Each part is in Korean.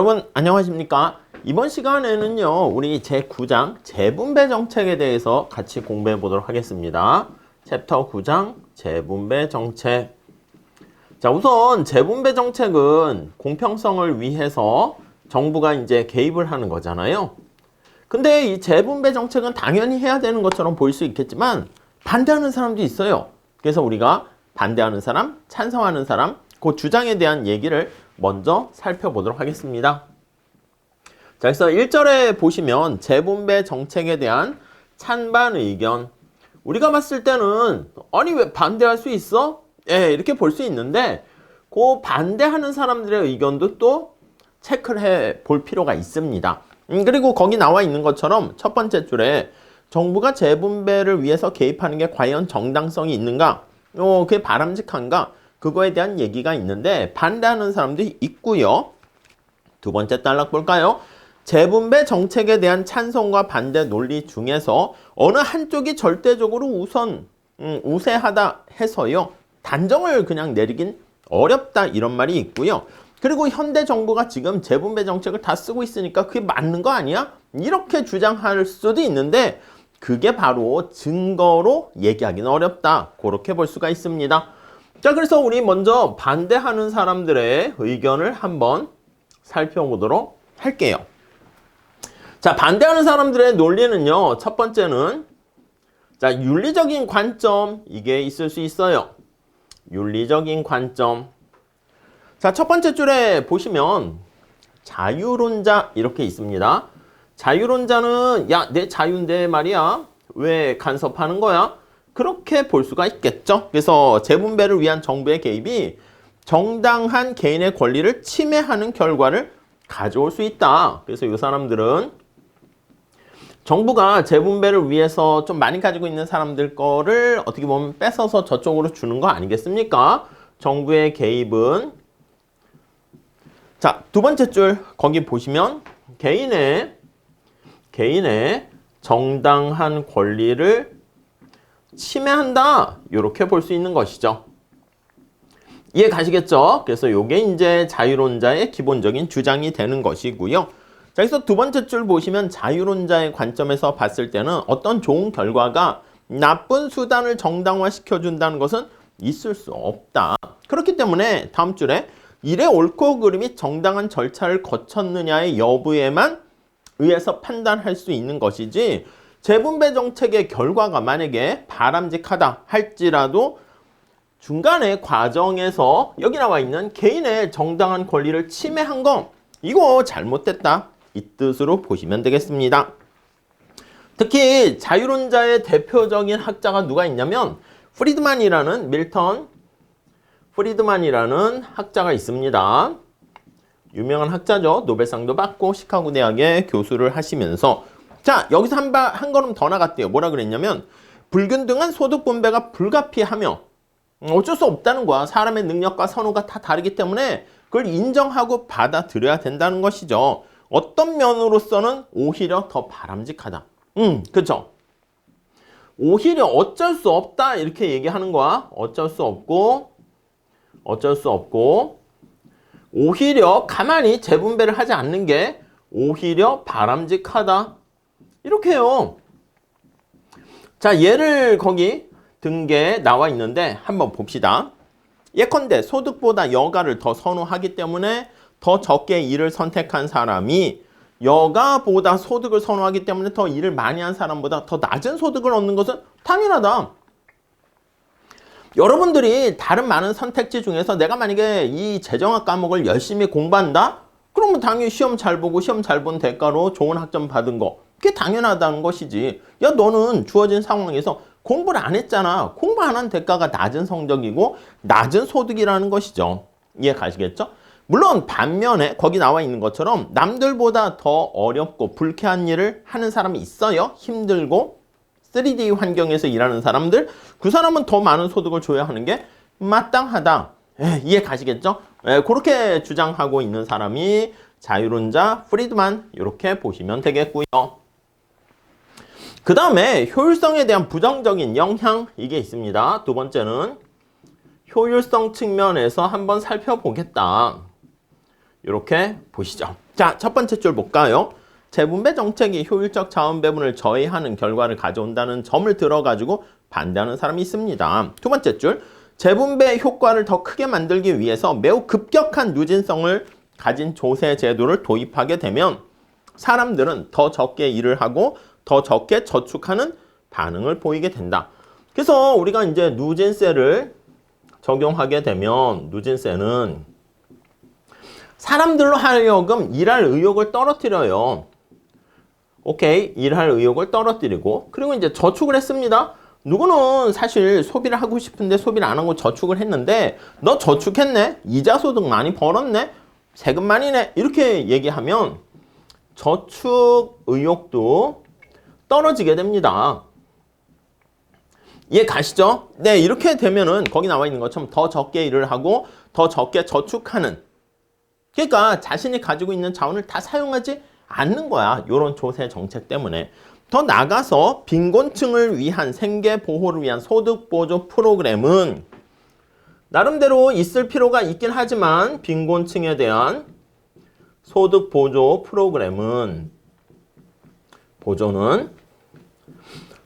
여러분 안녕하십니까? 이번 시간에는요 우리 제9장 재분배 정책에 대해서 같이 공부해 보도록 하겠습니다. 챕터 9장 재분배 정책. 자, 우선 재분배 정책은 공평성을 위해서 정부가 이제 개입을 하는 거잖아요. 근데 이 재분배 정책은 당연히 해야 되는 것처럼 보일 수 있겠지만 반대하는 사람도 있어요. 그래서 우리가 반대하는 사람, 찬성하는 사람, 그 주장에 대한 얘기를 먼저 살펴보도록 하겠습니다. 자, 그래서 1절에 보시면 재분배 정책에 대한 찬반 의견. 우리가 봤을 때는 아니 왜 반대할 수 있어? 예, 이렇게 볼 수 있는데 그 반대하는 사람들의 의견도 또 체크를 해 볼 필요가 있습니다. 그리고 거기 나와 있는 것처럼 첫 번째 줄에 정부가 재분배를 위해서 개입하는 게 과연 정당성이 있는가? 그게 바람직한가? 그거에 대한 얘기가 있는데 반대하는 사람도 있고요. 두 번째 단락 볼까요? 재분배 정책에 대한 찬성과 반대 논리 중에서 어느 한쪽이 절대적으로 우세하다 해서요. 단정을 그냥 내리긴 어렵다 이런 말이 있고요. 그리고 현대 정부가 지금 재분배 정책을 다 쓰고 있으니까 그게 맞는 거 아니야? 이렇게 주장할 수도 있는데 그게 바로 증거로 얘기하기는 어렵다. 그렇게 볼 수가 있습니다. 자, 그래서 우리 먼저 반대하는 사람들의 의견을 한번 살펴보도록 할게요. 자, 반대하는 사람들의 논리는요. 첫 번째는 자, 윤리적인 관점 이게 있을 수 있어요. 윤리적인 관점. 자, 첫 번째 줄에 보시면 자유론자 이렇게 있습니다. 자유론자는 야, 내 자유인데 말이야. 왜 간섭하는 거야? 그렇게 볼 수가 있겠죠. 그래서 재분배를 위한 정부의 개입이 정당한 개인의 권리를 침해하는 결과를 가져올 수 있다. 그래서 이 사람들은 정부가 재분배를 위해서 좀 많이 가지고 있는 사람들 거를 어떻게 보면 뺏어서 저쪽으로 주는 거 아니겠습니까? 정부의 개입은 자, 두 번째 줄 거기 보시면 개인의 정당한 권리를 침해한다. 이렇게 볼 수 있는 것이죠. 이해 가시겠죠? 그래서 이게 이제 자유론자의 기본적인 주장이 되는 것이고요. 자, 그래서 두 번째 줄 보시면 자유론자의 관점에서 봤을 때는 어떤 좋은 결과가 나쁜 수단을 정당화시켜준다는 것은 있을 수 없다. 그렇기 때문에 다음 줄에 일의 옳고 그름이 정당한 절차를 거쳤느냐의 여부에만 의해서 판단할 수 있는 것이지 재분배 정책의 결과가 만약에 바람직하다 할지라도 중간에 과정에서 여기 나와 있는 개인의 정당한 권리를 침해한 거 이거 잘못됐다 이 뜻으로 보시면 되겠습니다. 특히 자유론자의 대표적인 학자가 누가 있냐면 밀턴 프리드만이라는 학자가 있습니다. 유명한 학자죠. 노벨상도 받고 시카고 대학의 교수를 하시면서 자, 여기서 한 걸음 더 나갔대요. 뭐라 그랬냐면 불균등한 소득 분배가 불가피하며 어쩔 수 없다는 거야. 사람의 능력과 선호가 다 다르기 때문에 그걸 인정하고 받아들여야 된다는 것이죠. 어떤 면으로서는 오히려 더 바람직하다. 그쵸? 오히려 어쩔 수 없다 이렇게 얘기하는 거야. 어쩔 수 없고 오히려 가만히 재분배를 하지 않는 게 오히려 바람직하다. 이렇게 해요. 자, 예를 거기 든 게 나와 있는데 한번 봅시다. 예컨대 소득보다 여가를 더 선호하기 때문에 더 적게 일을 선택한 사람이 여가보다 소득을 선호하기 때문에 더 일을 많이 한 사람보다 더 낮은 소득을 얻는 것은 당연하다. 여러분들이 다른 많은 선택지 중에서 내가 만약에 이 재정학 과목을 열심히 공부한다? 그러면 당연히 시험 잘 보고 시험 잘 본 대가로 좋은 학점 받은 거 그게 당연하다는 것이지. 야, 너는 주어진 상황에서 공부를 안 했잖아. 공부 안 한 대가가 낮은 성적이고 낮은 소득이라는 것이죠. 이해 가시겠죠? 물론 반면에 거기 나와 있는 것처럼 남들보다 더 어렵고 불쾌한 일을 하는 사람이 있어요. 힘들고 3D 환경에서 일하는 사람들. 그 사람은 더 많은 소득을 줘야 하는 게 마땅하다. 이해 가시겠죠? 그렇게 주장하고 있는 사람이 자유론자 프리드만 이렇게 보시면 되겠고요. 그 다음에 효율성에 대한 부정적인 영향 이게 있습니다. 두 번째는 효율성 측면에서 한번 살펴보겠다. 이렇게 보시죠. 자, 첫 번째 줄 볼까요? 재분배 정책이 효율적 자원 배분을 저해하는 결과를 가져온다는 점을 들어가지고 반대하는 사람이 있습니다. 두 번째 줄, 재분배 효과를 더 크게 만들기 위해서 매우 급격한 누진성을 가진 조세 제도를 도입하게 되면 사람들은 더 적게 일을 하고 더 적게 저축하는 반응을 보이게 된다. 그래서 우리가 이제 누진세를 적용하게 되면 누진세는 사람들로 하여금 일할 의욕을 떨어뜨려요. 오케이, 일할 의욕을 떨어뜨리고, 그리고 이제 저축을 했습니다. 누구는 사실 소비를 하고 싶은데 소비를 안 하고 저축을 했는데, 너 저축했네? 이자 소득 많이 벌었네? 세금 많이 내? 이렇게 얘기하면 저축 의욕도 떨어지게 됩니다. 이해 가시죠? 네, 이렇게 되면은 거기 나와 있는 것처럼 더 적게 일을 하고 더 적게 저축하는, 그러니까 자신이 가지고 있는 자원을 다 사용하지 않는 거야. 이런 조세 정책 때문에. 더 나가서 빈곤층을 위한 생계 보호를 위한 소득 보조 프로그램은 나름대로 있을 필요가 있긴 하지만 빈곤층에 대한 소득 보조 프로그램은 보조는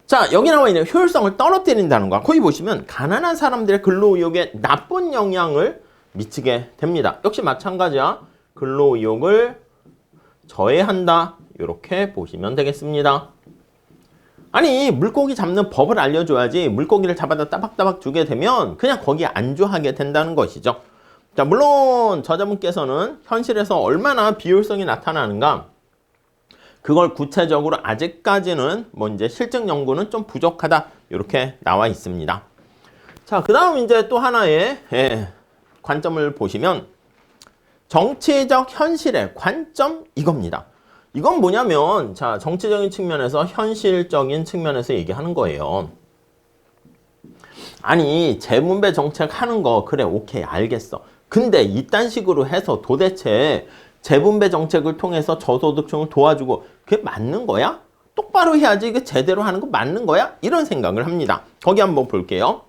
자, 여기 나와 있는 효율성을 떨어뜨린다는 거야. 거기 보시면 가난한 사람들의 근로의욕에 나쁜 영향을 미치게 됩니다. 역시 마찬가지야. 근로의욕을 저해한다. 이렇게 보시면 되겠습니다. 아니, 물고기 잡는 법을 알려줘야지 물고기를 잡아다 따박따박 주게 되면 그냥 거기에 안주하게 된다는 것이죠. 자, 물론 저자분께서는 현실에서 얼마나 비효율성이 나타나는가, 그걸 구체적으로 아직까지는 뭐 이제 실증 연구는 좀 부족하다. 이렇게 나와 있습니다. 자, 그 다음 이제 또 하나의 관점을 보시면 정치적 현실의 관점 이겁니다. 이건 뭐냐면 자, 정치적인 측면에서 현실적인 측면에서 얘기하는 거예요. 아니, 재분배 정책 하는 거 그래, 오케이, 알겠어. 근데 이딴 식으로 해서 도대체 재분배 정책을 통해서 저소득층을 도와주고 그게 맞는 거야? 똑바로 해야지 이게 제대로 하는 거 맞는 거야? 이런 생각을 합니다. 거기 한번 볼게요.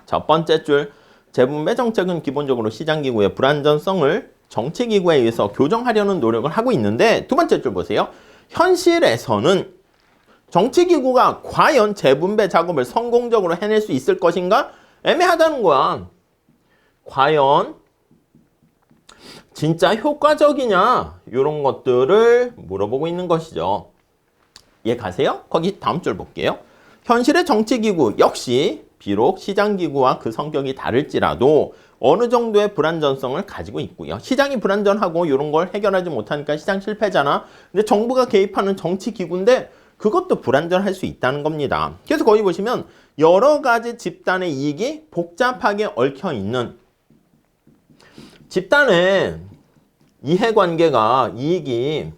첫 번째 줄, 재분배 정책은 기본적으로 시장기구의 불안전성을 정치기구에 의해서 교정하려는 노력을 하고 있는데, 두 번째 줄 보세요. 현실에서는 정치기구가 과연 재분배 작업을 성공적으로 해낼 수 있을 것인가? 애매하다는 거야. 과연 진짜 효과적이냐? 이런 것들을 물어보고 있는 것이죠. 이해 가세요? 거기 다음 줄 볼게요. 현실의 정치기구 역시 비록 시장기구와 그 성격이 다를지라도 어느 정도의 불안전성을 가지고 있고요. 시장이 불안전하고 이런 걸 해결하지 못하니까 시장 실패잖아. 근데 정부가 개입하는 정치기구인데 그것도 불안전할 수 있다는 겁니다. 그래서 거기 보시면 여러 가지 집단의 이익이 복잡하게 얽혀있는, 집단의 이해관계가, 이익이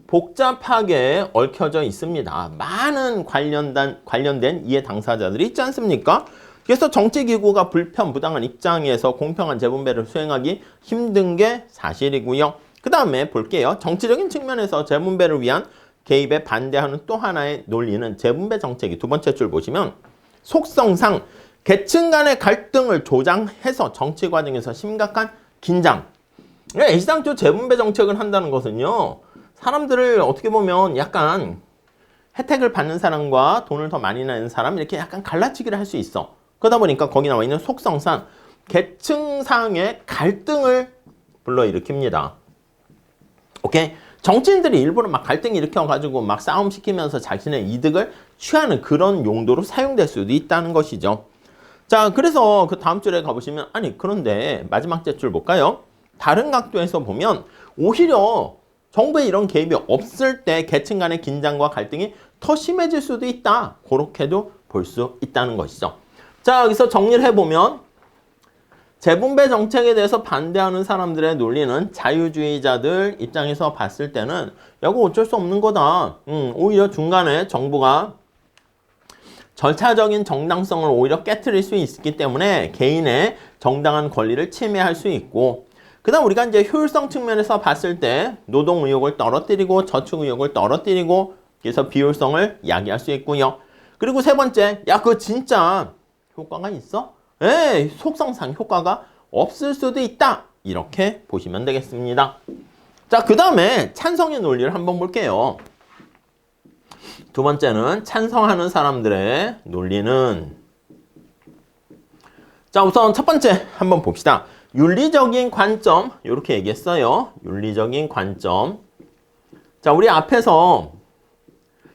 복잡하게 얽혀져 있습니다. 많은 관련된 이해 당사자들이 있지 않습니까? 그래서 정치기구가 불편부당한 입장에서 공평한 재분배를 수행하기 힘든 게 사실이고요. 그 다음에 볼게요. 정치적인 측면에서 재분배를 위한 개입에 반대하는 또 하나의 논리는 재분배 정책이 두 번째 줄 보시면 속성상 계층 간의 갈등을 조장해서 정치 과정에서 심각한 긴장. 애시당초 재분배 정책을 한다는 것은요, 사람들을 어떻게 보면 약간 혜택을 받는 사람과 돈을 더 많이 내는 사람 이렇게 약간 갈라치기를 할 수 있어. 그러다 보니까 거기 나와 있는 속성상 계층상의 갈등을 불러일으킵니다. 오케이? 정치인들이 일부러 막 갈등 일으켜가지고 막 싸움 시키면서 자신의 이득을 취하는 그런 용도로 사용될 수도 있다는 것이죠. 자, 그래서 그 다음 줄에 가보시면, 아니, 그런데 마지막 줄 볼까요? 다른 각도에서 보면 오히려 정부의 이런 개입이 없을 때 계층 간의 긴장과 갈등이 더 심해질 수도 있다. 그렇게도 볼 수 있다는 것이죠. 자, 여기서 정리를 해보면 재분배 정책에 대해서 반대하는 사람들의 논리는 자유주의자들 입장에서 봤을 때는 이거 어쩔 수 없는 거다. 오히려 중간에 정부가 절차적인 정당성을 오히려 깨트릴 수 있기 때문에 개인의 정당한 권리를 침해할 수 있고, 그 다음 우리가 이제 효율성 측면에서 봤을 때 노동 의욕을 떨어뜨리고 저축 의욕을 떨어뜨리고, 그래서 비효율성을 야기할 수 있고요. 그리고 세 번째, 야, 그거 진짜 효과가 있어? 속성상 효과가 없을 수도 있다. 이렇게 보시면 되겠습니다. 자, 그 다음에 찬성의 논리를 한번 볼게요. 두 번째는 찬성하는 사람들의 논리는, 자, 우선 첫 번째 한번 봅시다. 윤리적인 관점, 이렇게 얘기했어요. 윤리적인 관점. 자, 우리 앞에서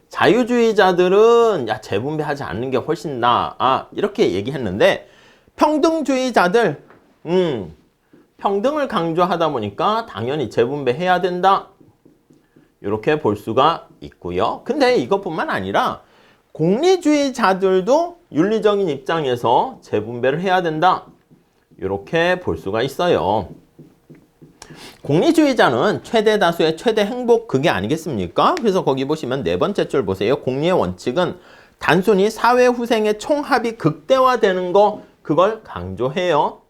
자유주의자들은 야, 재분배하지 않는 게 훨씬 나아, 이렇게 얘기했는데, 평등주의자들, 평등을 강조하다 보니까 당연히 재분배해야 된다, 이렇게 볼 수가 있고요. 근데 이것뿐만 아니라 공리주의자들도 윤리적인 입장에서 재분배를 해야 된다, 이렇게 볼 수가 있어요. 공리주의자는 최대 다수의 최대 행복, 그게 아니겠습니까? 그래서 거기 보시면 네 번째 줄 보세요. 공리의 원칙은 단순히 사회 후생의 총합이 극대화되는 거, 그걸 강조해요.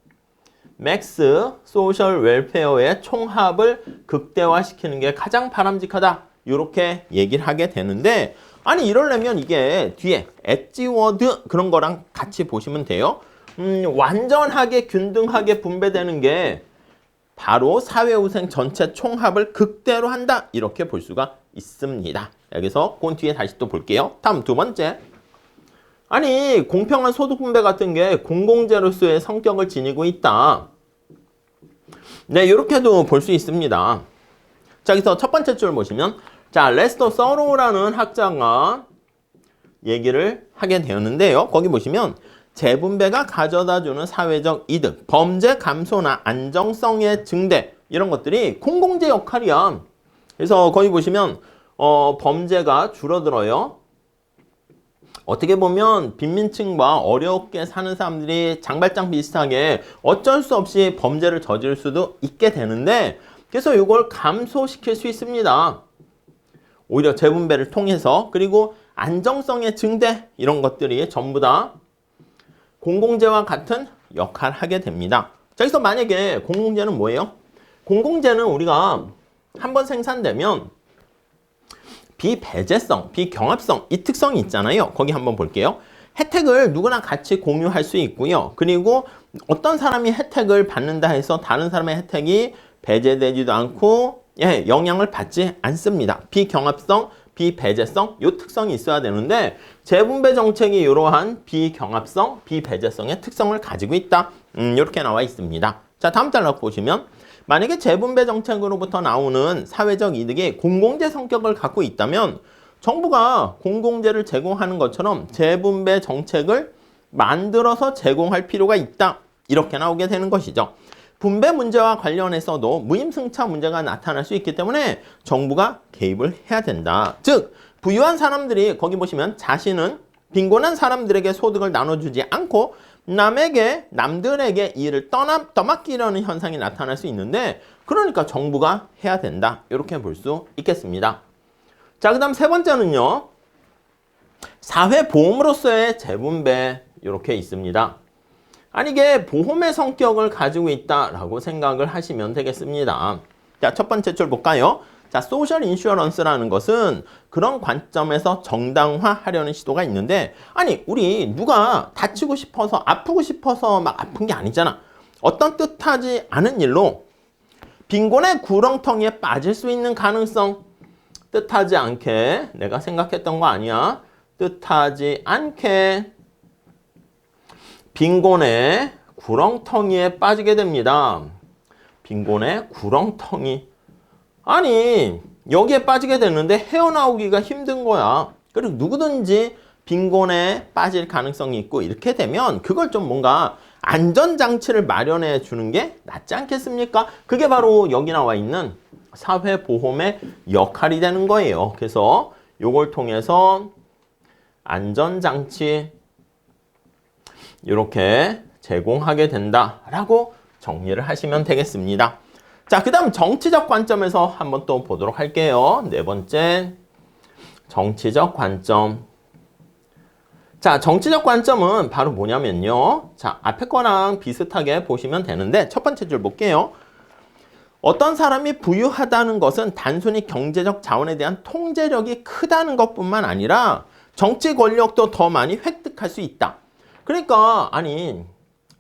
맥스 소셜 웰페어의 총합을 극대화시키는 게 가장 바람직하다, 이렇게 얘기를 하게 되는데, 아니 이러려면 이게 뒤에 엣지워드 그런 거랑 같이 보시면 돼요. 완전하게 균등하게 분배되는 게 바로 사회후생 전체 총합을 극대로 한다, 이렇게 볼 수가 있습니다. 여기서 그 뒤에 다시 또 볼게요. 다음 두 번째. 아니 공평한 소득 분배 같은 게 공공재로서의 성격을 지니고 있다. 네, 이렇게도 볼 수 있습니다. 자, 여기서 첫 번째 줄 보시면, 자, 레스터 서로우라는 학자가 얘기를 하게 되었는데요. 거기 보시면 재분배가 가져다주는 사회적 이득, 범죄 감소나 안정성의 증대, 이런 것들이 공공재 역할이야. 그래서 거기 보시면 범죄가 줄어들어요. 어떻게 보면 빈민층과 어렵게 사는 사람들이 장발장 비슷하게 어쩔 수 없이 범죄를 저지를 수도 있게 되는데, 그래서 이걸 감소시킬 수 있습니다. 오히려 재분배를 통해서. 그리고 안정성의 증대, 이런 것들이 전부 다 공공재와 같은 역할을 하게 됩니다. 자, 여기서 만약에 공공재는 뭐예요? 공공재는 우리가 한번 생산되면 비배제성, 비경합성, 이 특성이 있잖아요. 거기 한번 볼게요. 혜택을 누구나 같이 공유할 수 있고요. 그리고 어떤 사람이 혜택을 받는다 해서 다른 사람의 혜택이 배제되지도 않고 영향을 받지 않습니다. 비경합성, 비배제성, 이 특성이 있어야 되는데, 재분배 정책이 이러한 비경합성, 비배제성의 특성을 가지고 있다, 이렇게 나와 있습니다. 자, 다음 단락 보시면, 만약에 재분배 정책으로부터 나오는 사회적 이득이 공공재 성격을 갖고 있다면 정부가 공공재를 제공하는 것처럼 재분배 정책을 만들어서 제공할 필요가 있다, 이렇게 나오게 되는 것이죠. 분배 문제와 관련해서도 무임승차 문제가 나타날 수 있기 때문에 정부가 개입을 해야 된다. 즉 부유한 사람들이 거기 보시면 자신은 빈곤한 사람들에게 소득을 나눠주지 않고 남들에게 일을 떠맡기려는 현상이 나타날 수 있는데, 그러니까 정부가 해야 된다, 이렇게 볼 수 있겠습니다. 자, 그 다음 세 번째는요, 사회보험으로서의 재분배, 이렇게 있습니다. 아니 이게 보험의 성격을 가지고 있다라고 생각을 하시면 되겠습니다. 자, 첫 번째 줄 볼까요? 자, 소셜 인슈어런스라는 것은 그런 관점에서 정당화하려는 시도가 있는데, 아니 우리 누가 다치고 싶어서 아프고 싶어서 막 아픈 게 아니잖아. 어떤 뜻하지 않은 일로 빈곤의 구렁텅이에 빠질 수 있는 가능성, 뜻하지 않게, 내가 생각했던 거 아니야, 뜻하지 않게 빈곤의 구렁텅이에 빠지게 됩니다. 빈곤의 구렁텅이. 아니 여기에 빠지게 되는데 헤어나오기가 힘든 거야. 그리고 누구든지 빈곤에 빠질 가능성이 있고, 이렇게 되면 그걸 좀 뭔가 안전장치를 마련해 주는 게 낫지 않겠습니까? 그게 바로 여기 나와 있는 사회보험의 역할이 되는 거예요. 그래서 요걸 통해서 안전장치 이렇게 제공하게 된다라고 정리를 하시면 되겠습니다. 자, 그 다음 정치적 관점에서 한번 또 보도록 할게요. 네 번째, 정치적 관점. 자, 정치적 관점은 바로 뭐냐면요. 자, 앞에 거랑 비슷하게 보시면 되는데, 첫 번째 줄 볼게요. 어떤 사람이 부유하다는 것은 단순히 경제적 자원에 대한 통제력이 크다는 것뿐만 아니라 정치 권력도 더 많이 획득할 수 있다. 그러니까 아니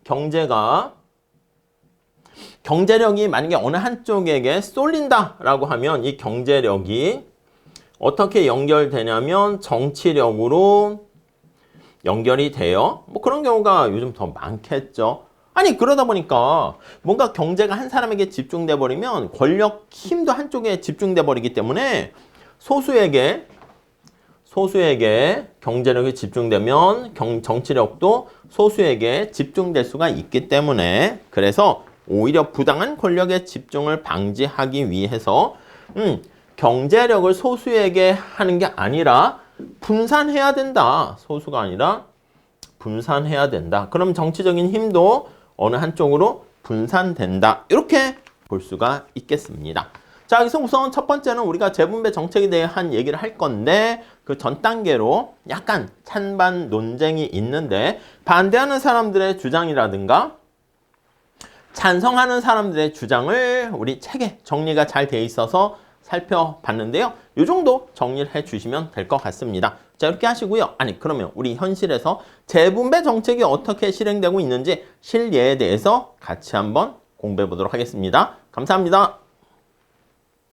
경제가 경제력이 만약에 어느 한쪽에게 쏠린다라고 하면 이 경제력이 어떻게 연결되냐면 정치력으로 연결이 돼요. 뭐 그런 경우가 요즘 더 많겠죠. 아니 그러다 보니까 뭔가 경제가 한 사람에게 집중돼 버리면 권력, 힘도 한쪽에 집중돼 버리기 때문에 소수에게 경제력이 집중되면 정치력도 소수에게 집중될 수가 있기 때문에 그래서 오히려 부당한 권력의 집중을 방지하기 위해서 경제력을 소수에게 하는 게 아니라 분산해야 된다. 소수가 아니라 분산해야 된다. 그럼 정치적인 힘도 어느 한쪽으로 분산된다. 이렇게 볼 수가 있겠습니다. 자, 여기서 우선 첫 번째는 우리가 재분배 정책에 대한 얘기를 할 건데 그 전 단계로 약간 찬반 논쟁이 있는데 반대하는 사람들의 주장이라든가 찬성하는 사람들의 주장을 우리 책에 정리가 잘 돼 있어서 살펴봤는데요. 이 정도 정리를 해주시면 될 것 같습니다. 자, 이렇게 하시고요. 아니, 그러면 우리 현실에서 재분배 정책이 어떻게 실행되고 있는지 실예에 대해서 같이 한번 공부해 보도록 하겠습니다. 감사합니다.